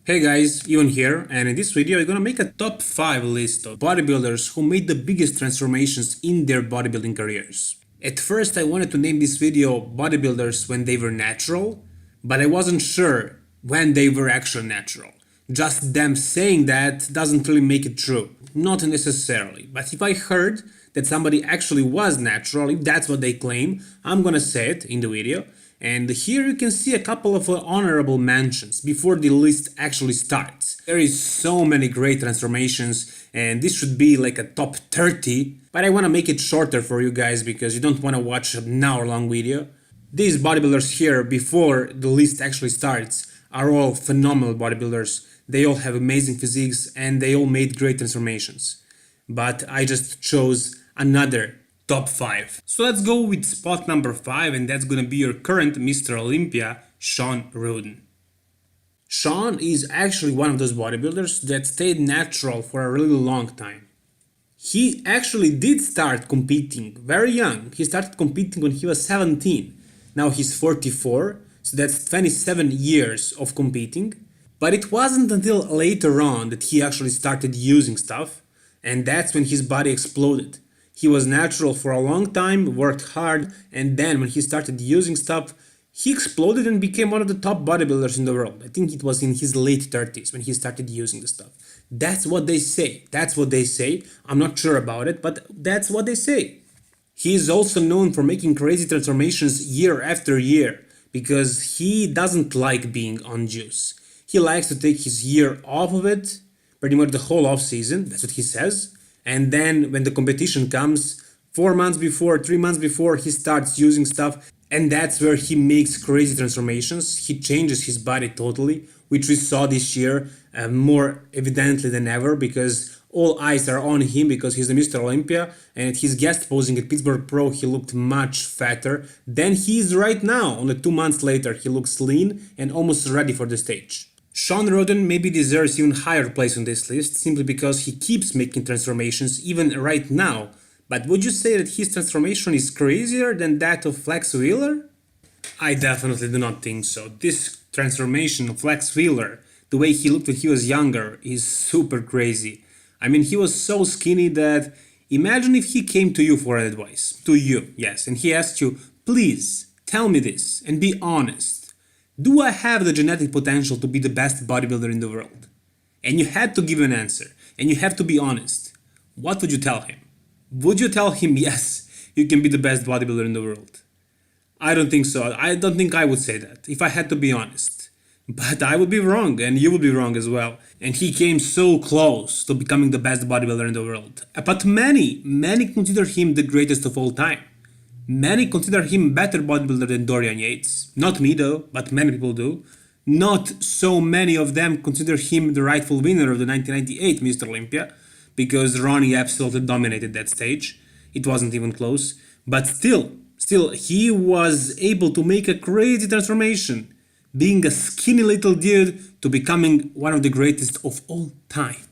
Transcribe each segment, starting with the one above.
Hey guys, Ivan here, and in this video I'm gonna make a top 5 list of bodybuilders who made the biggest transformations in their bodybuilding careers. At first I wanted to name this video bodybuilders when they were natural, but I wasn't sure when they were actually natural. Just them saying that doesn't really make it true. Not necessarily, but if I heard that somebody actually was natural, if that's what they claim, I'm gonna say it in the video. And here you can see a couple of honorable mentions before the list actually starts. There is so many great transformations and this should be like a top 30, but I want to make it shorter for you guys because you don't want to watch an hour long video. These bodybuilders here before the list actually starts are all phenomenal bodybuilders. They all have amazing physiques and they all made great transformations. But I just chose another top 5. So let's go with spot number 5, and that's gonna be your current Mr. Olympia, Shawn Rhoden. Shawn is actually one of those bodybuilders that stayed natural for a really long time. He actually did start competing very young. He started competing when he was 17. Now he's 44, so that's 27 years of competing. But it wasn't until later on that he actually started using stuff, and that's when his body exploded. He was natural for a long time, worked hard, and then when he started using stuff, he exploded and became one of the top bodybuilders in the world. I think it was in his late 30s when he started using the stuff. That's what they say. That's what they say. I'm not sure about it, but that's what they say. He is also known for making crazy transformations year after year because he doesn't like being on juice. He likes to take his year off of it, pretty much the whole off season, that's what he says. And then when the competition comes, 4 months before, 3 months before, he starts using stuff, and that's where he makes crazy transformations. He changes his body totally, which we saw this year more evidently than ever because all eyes are on him because he's the Mr. Olympia, and at his guest posing at Pittsburgh Pro he looked much fatter than he is right now. Only 2 months later he looks lean and almost ready for the stage. Shawn Rhoden maybe deserves even higher place on this list simply because he keeps making transformations even right now. But would you say that his transformation is crazier than that of Flex Wheeler? I definitely do not think so. This transformation of Flex Wheeler, the way he looked when he was younger, is super crazy. I mean, he was so skinny that imagine if he came to you for advice. To you, yes, and he asked you, please tell me this and be honest. Do I have the genetic potential to be the best bodybuilder in the world? And you had to give an answer, and you have to be honest. What would you tell him? Would you tell him, yes, you can be the best bodybuilder in the world? I don't think so. I don't think I would say that, if I had to be honest. But I would be wrong, and you would be wrong as well. And he came so close to becoming the best bodybuilder in the world. But many consider him the greatest of all time. Many consider him better bodybuilder than Dorian Yates. Not me though, but many people do. Not so many of them consider him the rightful winner of the 1998 Mr. Olympia, because Ronnie absolutely dominated that stage. It wasn't even close. But still, he was able to make a crazy transformation, being a skinny little dude to becoming one of the greatest of all time.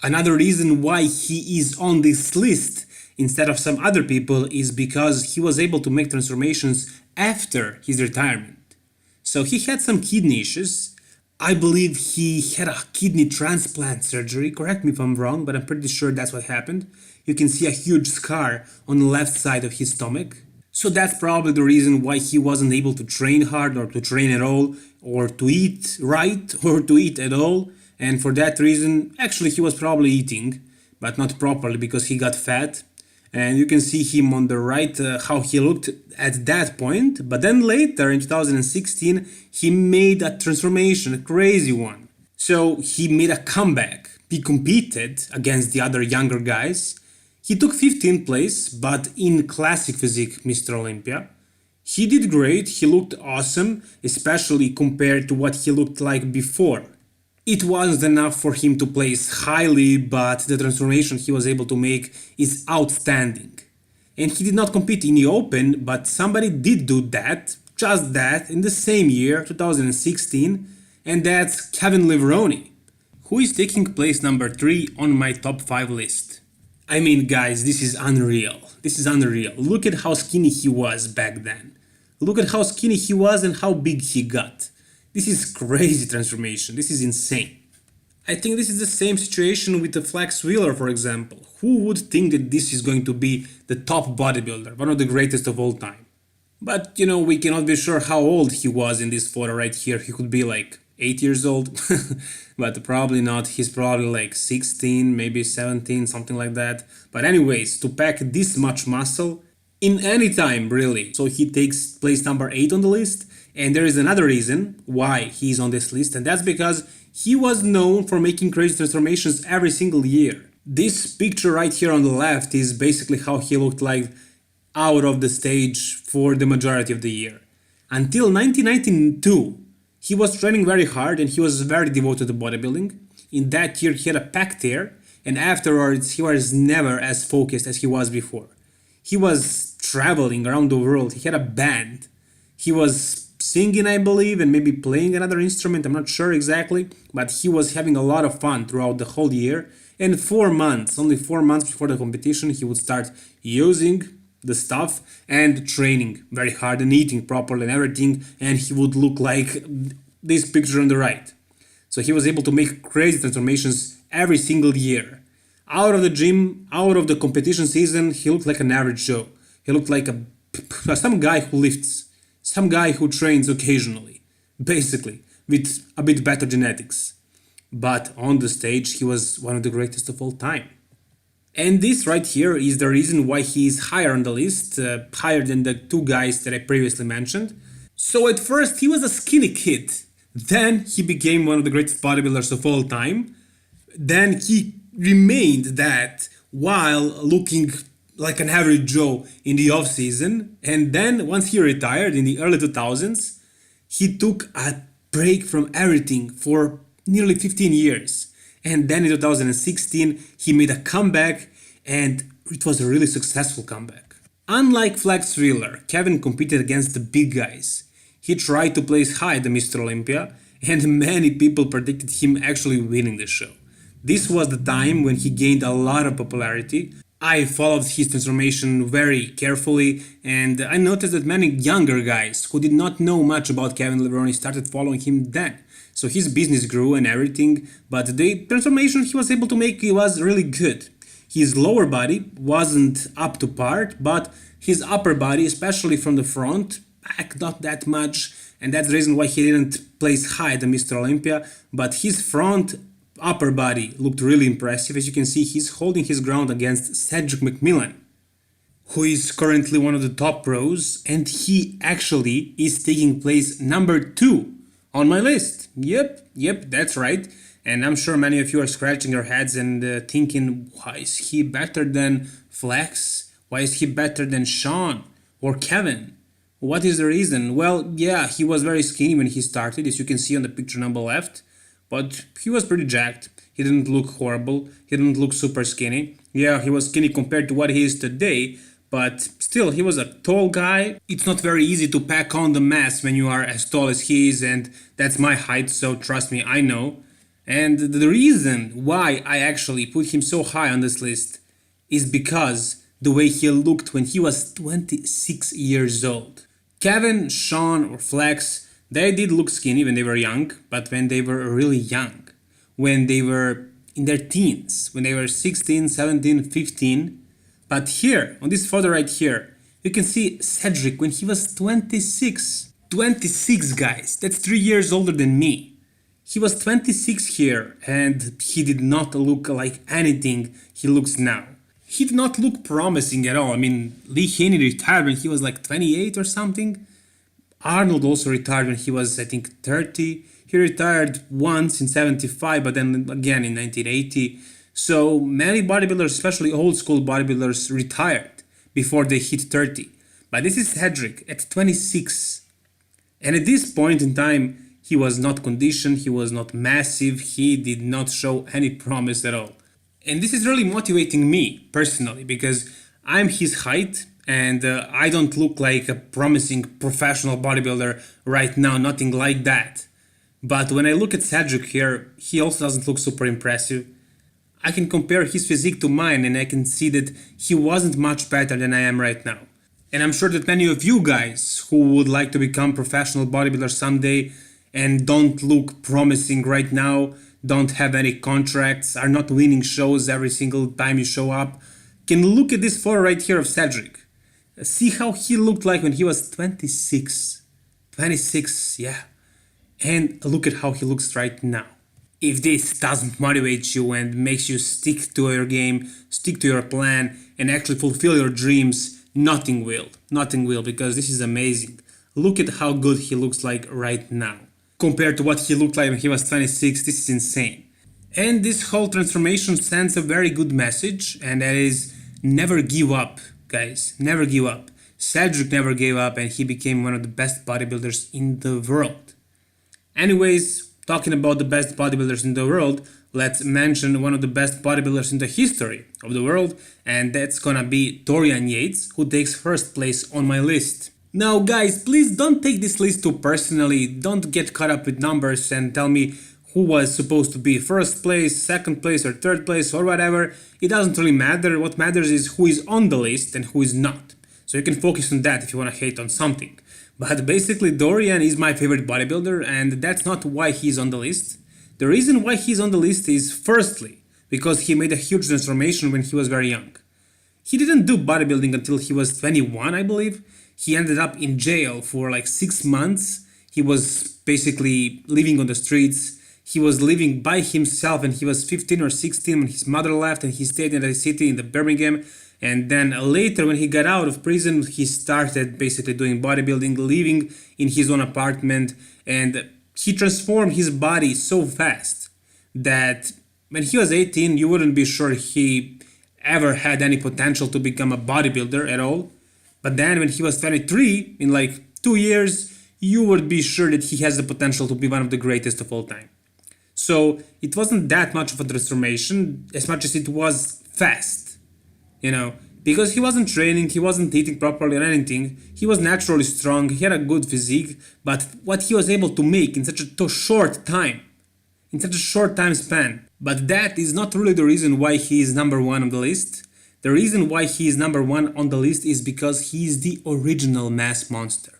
Another reason why he is on this list instead of some other people is because he was able to make transformations after his retirement. So he had some kidney issues. I believe he had a kidney transplant surgery. Correct me if I'm wrong, but I'm pretty sure that's what happened. You can see a huge scar on the left side of his stomach. So that's probably the reason why he wasn't able to train hard or to train at all, or to eat right or to eat at all. And for that reason, actually he was probably eating, but not properly because he got fat. And you can see him on the right, how he looked at that point. But then later in 2016, he made a transformation, a crazy one. So he made a comeback. He competed against the other younger guys. He took 15th place, but in classic physique Mr. Olympia. He did great, he looked awesome, especially compared to what he looked like before. It wasn't enough for him to place highly, but the transformation he was able to make is outstanding. And he did not compete in the Open, but somebody did do that, just that, in the same year, 2016, and that's Kevin Levrone, who is taking place number 3 on my top 5 list. I mean, guys, this is unreal. This is unreal. Look at how skinny he was back then. Look at how skinny he was and how big he got. This is crazy transformation. This is insane. I think this is the same situation with the Flex Wheeler, for example. Who would think that this is going to be the top bodybuilder, one of the greatest of all time? But we cannot be sure how old he was in this photo right here. He could be like 8 years old, but probably not. He's probably like 16, maybe 17, something like that. But anyways, to pack this much muscle in any time, really. So he takes place number 8 on the list. And there is another reason why he's on this list, and that's because he was known for making crazy transformations every single year. This picture right here on the left is basically how he looked like out of the stage for the majority of the year. Until 1992, he was training very hard and he was very devoted to bodybuilding. In that year, he had a pec tear, and afterwards, he was never as focused as he was before. He was traveling around the world, he had a band, he was singing, I believe, and maybe playing another instrument, I'm not sure exactly, but he was having a lot of fun throughout the whole year. And 4 months, only 4 months before the competition, he would start using the stuff and training very hard and eating properly and everything, and he would look like this picture on the right. So he was able to make crazy transformations every single year. Out of the gym, out of the competition season, he looked like an average Joe. He looked like some guy who lifts. Some guy who trains occasionally, basically, with a bit better genetics. But on the stage, he was one of the greatest of all time. And this right here is the reason why he is higher on the list, higher than the 2 guys that I previously mentioned. So at first, he was a skinny kid. Then he became one of the greatest bodybuilders of all time. Then he remained that while looking like an average Joe in the off season, and then once he retired in the early 2000s, he took a break from everything for nearly 15 years. And then in 2016, he made a comeback, and it was a really successful comeback. Unlike Flex Wheeler, Kevin competed against the big guys. He tried to place high at the Mr. Olympia, and many people predicted him actually winning the show. This was the time when he gained a lot of popularity. I followed his transformation very carefully, and I noticed that many younger guys who did not know much about Kevin Levrone started following him then. So his business grew and everything, but the transformation he was able to make was really good. His lower body wasn't up to par, but his upper body, especially from the front, not that much, and that's the reason why he didn't place high at the Mr. Olympia, but his front upper body looked really impressive. As you can see, he's holding his ground against Cedric McMillan, who is currently one of the top pros, and he actually is taking place number 2 on my list. Yep, that's right. And I'm sure many of you are scratching your heads and thinking, why is he better than Flex? Why is he better than Sean or Kevin? What is the reason? Well, yeah, he was very skinny when he started, as you can see on the picture number left. But he was pretty jacked. He didn't look horrible. He didn't look super skinny. Yeah, he was skinny compared to what he is today, but still, he was a tall guy. It's not very easy to pack on the mass when you are as tall as he is, and that's my height, so trust me, I know. And the reason why I actually put him so high on this list is because the way he looked when he was 26 years old. Kevin, Sean, or Flex, they did look skinny when they were young, but when they were really young, when they were in their teens, when they were 16, 17, 15. But here, on this photo right here, you can see Cedric when he was 26. 26, guys, that's 3 years older than me. He was 26 here, and he did not look like anything he looks now. He did not look promising at all. I mean, Lee Haney retired when he was like 28 or something. Arnold also retired when he was, I think, 30. He retired once in 75, but then again in 1980. So many bodybuilders, especially old school bodybuilders, retired before they hit 30. But this is Cedric at 26. And at this point in time, he was not conditioned, he was not massive, he did not show any promise at all. And this is really motivating me personally, because I'm his height and I don't look like a promising professional bodybuilder right now, nothing like that. But when I look at Cedric here, he also doesn't look super impressive. I can compare his physique to mine and I can see that he wasn't much better than I am right now. And I'm sure that many of you guys who would like to become professional bodybuilders someday and don't look promising right now, don't have any contracts, are not winning shows every single time you show up, can look at this photo right here of Cedric. See how he looked like when he was 26. 26, yeah. And look at how he looks right now. If this doesn't motivate you and makes you stick to your game, stick to your plan, and actually fulfill your dreams, nothing will. Nothing will, because this is amazing. Look at how good he looks like right now. Compared to what he looked like when he was 26, this is insane. And this whole transformation sends a very good message, and that is never give up, guys. Never give up. Cedric never gave up, and he became one of the best bodybuilders in the world. Anyways, talking about the best bodybuilders in the world, let's mention one of the best bodybuilders in the history of the world, and that's gonna be Dorian Yates, who takes first place on my list. Now guys, please don't take this list too personally, don't get caught up with numbers and tell me who was supposed to be first place, second place or third place or whatever. It doesn't really matter. What matters is who is on the list and who is not. So you can focus on that if you want to hate on something. But basically Dorian is my favorite bodybuilder, and that's not why he's on the list. The reason why he's on the list is firstly because he made a huge transformation when he was very young. He didn't do bodybuilding until he was 21, I believe. He ended up in jail for like 6 months. He was basically living on the streets. He was living by himself, and he was 15 or 16 when his mother left, and he stayed in a city in the Birmingham. And then later, when he got out of prison, he started basically doing bodybuilding, living in his own apartment, and he transformed his body so fast that when he was 18, you wouldn't be sure he ever had any potential to become a bodybuilder at all. But then when he was 23, in like 2 years, you would be sure that he has the potential to be one of the greatest of all time. So it wasn't that much of a transformation as much as it was fast, you know, because he wasn't training, he wasn't eating properly or anything. He was naturally strong, he had a good physique, but what he was able to make in such a short time span. But that is not really the reason why he is number one on the list. The reason why he is number one on the list is because he is the original mass monster.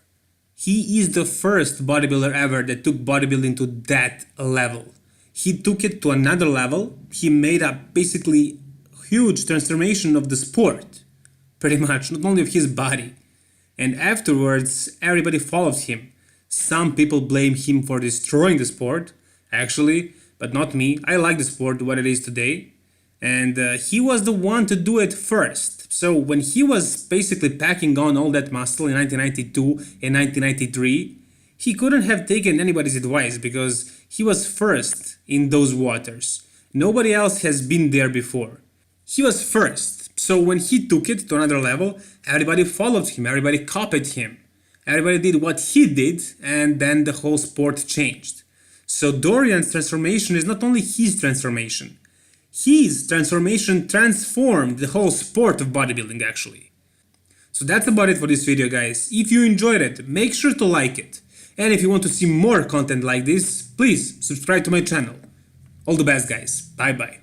He is the first bodybuilder ever that took bodybuilding to that level. He took it to another level. He made a basically huge transformation of the sport, pretty much, not only of his body. And afterwards, everybody followed him. Some people blame him for destroying the sport, actually, but not me. I like the sport what it is today. And he was the one to do it first. So when he was basically packing on all that muscle in 1992 and 1993, he couldn't have taken anybody's advice because he was first in those waters. Nobody else has been there before. He was first. So when he took it to another level, everybody followed him, everybody copied him. Everybody did what he did, and then the whole sport changed. So Dorian's transformation is not only his transformation. His transformation transformed the whole sport of bodybuilding, actually. So that's about it for this video, guys. If you enjoyed it, make sure to like it. And if you want to see more content like this, please subscribe to my channel. All the best, guys. Bye bye.